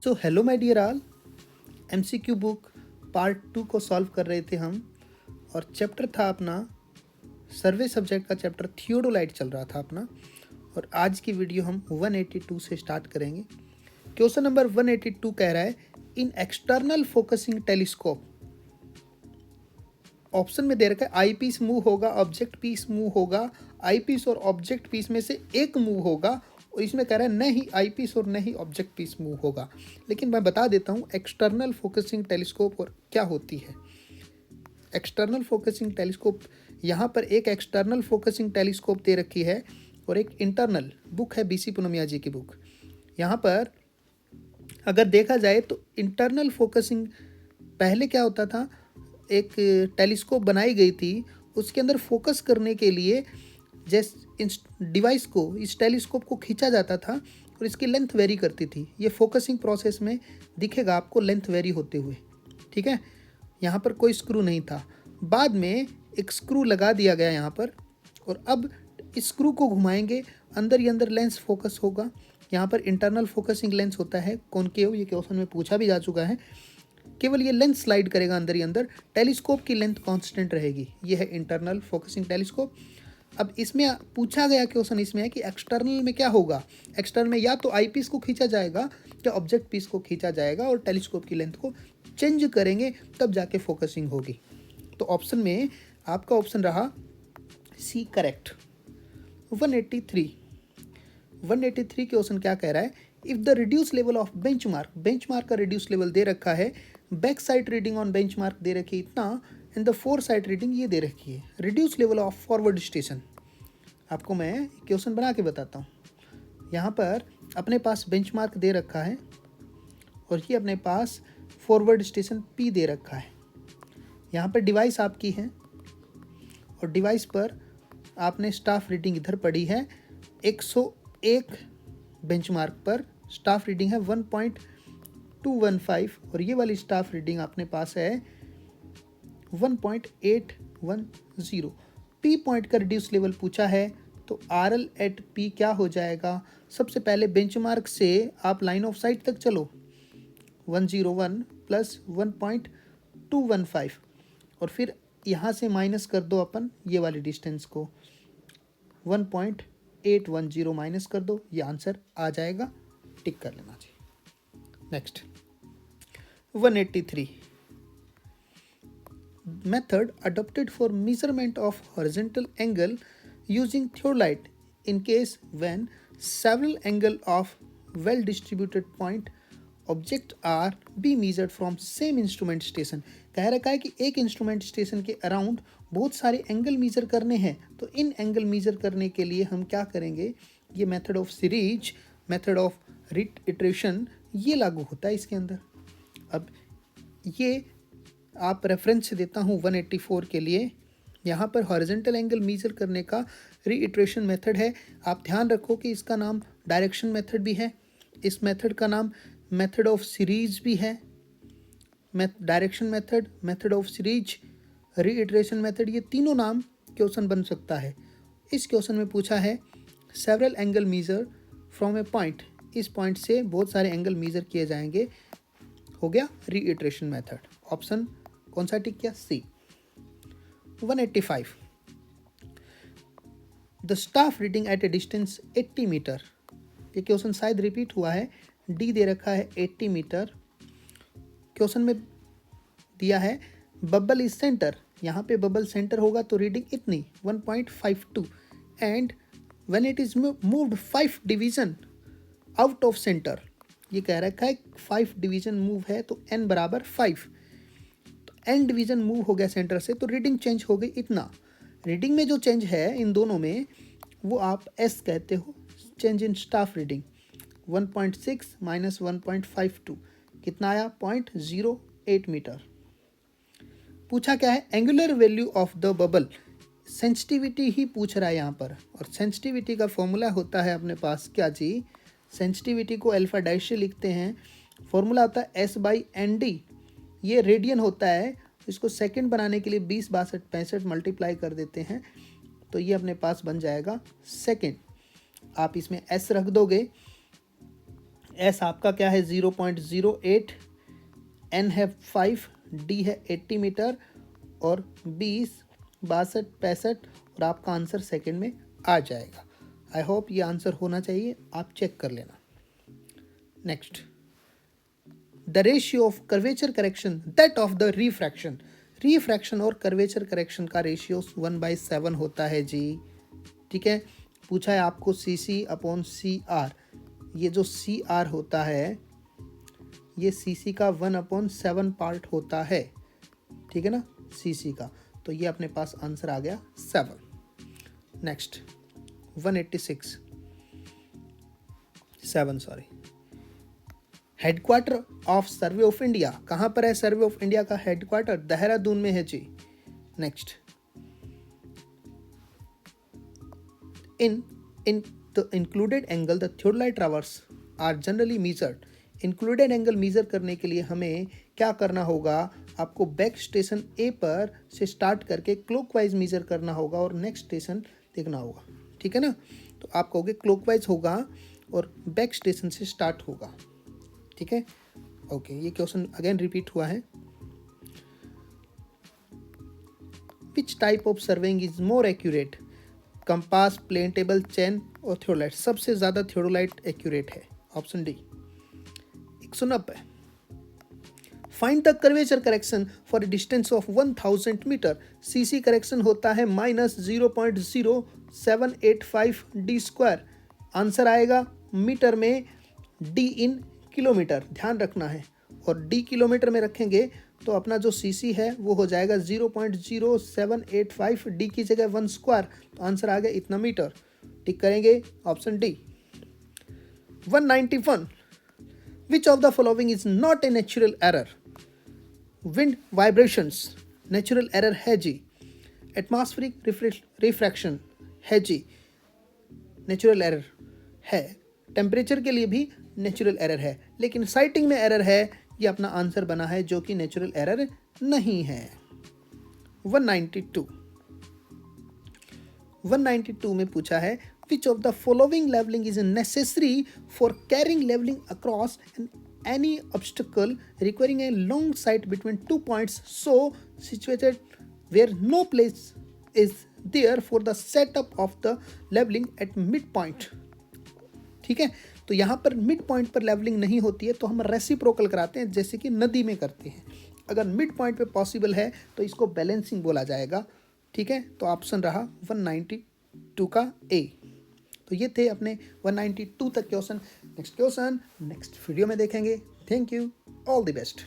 तो hello my dear all, MCQ book part 2 को solve कर रहे थे हम। और चैप्टर था अपना सर्वे सब्जेक्ट का चैप्टर थियोडोलाइट चल रहा था अपना। और आज की वीडियो हम 182 से स्टार्ट करेंगे। क्वेश्चन नंबर 182 कह रहा है, इन एक्सटर्नल फोकसिंग टेलीस्कोप ऑप्शन में दे रखा है आई पीस मूव होगा, ऑब्जेक्ट पीस मूव होगा, आई पीस और ऑब्जेक्ट पीस में से एक मूव होगा। और इसमें कह रहा है नहीं आई पीस और नहीं ऑब्जेक्ट पीस मूव होगा। लेकिन मैं बता देता हूँ एक्सटर्नल फोकसिंग टेलीस्कोप और क्या होती है। एक्सटर्नल फोकसिंग टेलीस्कोप, यहाँ पर एक एक्सटर्नल फोकसिंग टेलीस्कोप दे रखी है और एक इंटरनल बुक है बीसी पूनमिया जी की बुक। यहाँ पर अगर देखा जाए तो इंटरनल फोकसिंग पहले क्या होता था, एक टेलीस्कोप बनाई गई थी, उसके अंदर फोकस करने के लिए इस डिवाइस को, इस टेलीस्कोप को खींचा जाता था और इसकी लेंथ वेरी करती थी। ये फोकसिंग प्रोसेस में दिखेगा आपको लेंथ वेरी होते हुए, ठीक है। यहाँ पर कोई स्क्रू नहीं था, बाद में एक स्क्रू लगा दिया गया यहाँ पर। और अब इस स्क्रू को घुमाएंगे, अंदर ही अंदर लेंस फोकस होगा। यहाँ पर इंटरनल फोकसिंग लेंस होता है कॉनकेव, ये क्वेश्चन में पूछा भी जा चुका है। केवल ये लेंस स्लाइड करेगा अंदर ही अंदर, टेलीस्कोप की लेंथ कांस्टेंट रहेगी। ये है इंटरनल फोकसिंग टेलीस्कोप। अब इसमें पूछा गया क्वेश्चन इसमें है कि एक्सटर्नल में क्या होगा। एक्सटर्नल में या तो आई पीस को खींचा जाएगा या ऑब्जेक्ट पीस को खींचा जाएगा और टेलीस्कोप की लेंथ को चेंज करेंगे, तब जाके फोकसिंग होगी। तो ऑप्शन में आपका ऑप्शन रहा सी करेक्ट। 183 क्वेश्चन क्या कह रहा है, if the reduce level of benchmark का रिड्यूस लेवल दे रखा है, back side reading on benchmark दे रखी है इतना, and the fore side reading ये दे रखी है, reduce level of forward station. आपको मैं क्वेश्चन बना के बताता हूँ। यहाँ पर अपने पास बेंचमार्क दे रखा है और ये अपने पास फॉरवर्ड स्टेशन पी दे रखा है। यहाँ पर डिवाइस आपकी है और डिवाइस पर आपने स्टाफ रीडिंग इधर पड़ी है 101 बेंचमार्क पर स्टाफ रीडिंग है 1.215 और ये वाली स्टाफ रीडिंग अपने पास है 1.810। पी पॉइंट का रिड्यूस लेवल पूछा है तो RL एट पी क्या हो जाएगा। सबसे पहले बेंचमार्क से आप लाइन ऑफ साइट तक चलो, 101 प्लस 1.215 और फिर यहाँ से माइनस कर दो अपन ये वाली डिस्टेंस को, 1.810 माइनस कर दो, ये आंसर आ जाएगा। टिक कर लेना चाहिए। Next 183 method adopted for measurement of horizontal angle using theodolite in case when several angle of well distributed point object R be measured from same instrument station. कह रखा है कि एक इंस्ट्रूमेंट स्टेशन के अराउंड बहुत सारे एंगल मेजर करने हैं, तो इन एंगल मेजर करने के लिए हम क्या करेंगे, ये method of series, method of reiteration ये लागू होता है इसके अंदर। अब ये आप रेफरेंस देता हूँ 184 के लिए, यहाँ पर हॉरिजॉन्टल एंगल मेजर करने का रिइटरेशन मेथड है। आप ध्यान रखो कि इसका नाम डायरेक्शन मेथड भी है, इस मेथड का नाम मेथड ऑफ सीरीज भी है। Direction method, method of series, reiteration method, ये तीनों नाम क्वेश्चन बन सकता है। इस क्वेश्चन में पूछा है several angle measure from A point, इस पॉइंट से बहुत सारे एंगल मेजर किए जाएंगे, हो गया रीइटरेशन मेथड। ऑप्शन कौन सा टिक किया, C. 185 the staff reading at a distance 80 metre, ये क्वेश्चन शायद रिपीट हुआ है, डी दे रखा है 80 मीटर। क्वेश्चन में दिया है बबल इज सेंटर, यहाँ पे बबल सेंटर होगा तो रीडिंग इतनी 1.52 and when it is moved 5 division out of centre, ये कह रखा है 5 डिवीजन मूव है तो n बराबर 5, तो n डिवीजन मूव हो गया सेंटर से तो रीडिंग चेंज हो गई इतना। रीडिंग में जो चेंज है इन दोनों में वो आप S कहते हो, change in staff reading. 1.6 minus 1.52 कितना आया, 0.08 मीटर। पूछा क्या है, angular value of the bubble, sensitivity ही पूछ रहा है यहाँ पर। और सेंसिटिविटी का फॉर्मूला होता है अपने पास क्या जी, सेंसिटिविटी को अल्फा डैश से लिखते हैं, फॉर्मूला होता है S/ND, ये रेडियन होता है। इसको सेकंड बनाने के लिए 20, 62, 65 मल्टीप्लाई कर देते हैं तो ये अपने पास बन जाएगा सेकंड। आप इसमें S रख दोगे एस आपका क्या है 0.08, एन है 5, डी है 80 मीटर और 20, 62, 65 और आपका आंसर सेकंड में आ जाएगा। आई होप ये आंसर होना चाहिए, आप चेक कर लेना। Next, the ratio of curvature correction that of the refraction. Refraction और कर्वेचर करेक्शन का रेशियो 1/7 होता है जी। ठीक है, पूछा है आपको CC/CR। ये जो CR होता है ये CC का 1/7 पार्ट होता है, ठीक है ना, CC का। तो ये अपने पास आंसर आ गया 7। Next 186 7 sorry. Headquarter of survey of India, कहाँ पर है सर्वे ऑफ इंडिया का हेडक्वार्टर? देहरादून में है जी। Next, in the included angle the theodolite traverse are generally measured. Included angle measure करने के लिए हमें क्या करना होगा? आपको बैक स्टेशन ए पर से स्टार्ट करके क्लॉकवाइज मेजर करना होगा और नेक्स्ट स्टेशन देखना होगा, ठीक है ना। तो आप कहोगे क्लॉकवाइज होगा और बैक स्टेशन से स्टार्ट होगा, ठीक है। ओके, ये क्वेश्चन अगेन रिपीट हुआ है। Which type of surveying is more accurate? Compass, plane table, chain और थियोडोलाइट? सबसे ज़्यादा थियोडोलाइट एक्यूरेट है, option D. 190। Find the curvature correction for a distance of 1000 metre. CC correction होता है -0.0785 d square. Answer आएगा metre में, D in kilometre, ध्यान रखना है। और D किलोमीटर में रखेंगे तो अपना जो CC है वो हो जाएगा 0.0785, D की जगह 1 स्क्वायर, तो आंसर आ गया इतना मीटर। टिक करेंगे option D. 191। Which of the following is not a natural error? Wind vibrations natural error है जी। एटमॉस्फेरिक रिफ्रैक्शन है जी, नेचुरल एरर है। टेम्परेचर के लिए भी नेचुरल एरर है, लेकिन साइटिंग में एरर है, ये अपना आंसर बना है जो कि नेचुरल एरर नहीं है। 192 में पूछा है which of the following leveling is necessary for carrying leveling across any obstacle requiring a long sight between 2 points so situated where no place is there for the setup of the leveling at midpoint। ठीक है, तो यहाँ पर mid point पर levelling नहीं होती है तो हम रेसिप्रोकल कराते हैं, जैसे कि नदी में करते हैं। अगर मिड पॉइंट पे पॉसिबल है तो इसको बैलेंसिंग बोला जाएगा, ठीक है। तो ऑप्शन रहा 192 का ए। तो ये थे अपने 192 तक question. Next question next video में देखेंगे। Thank you, all the best.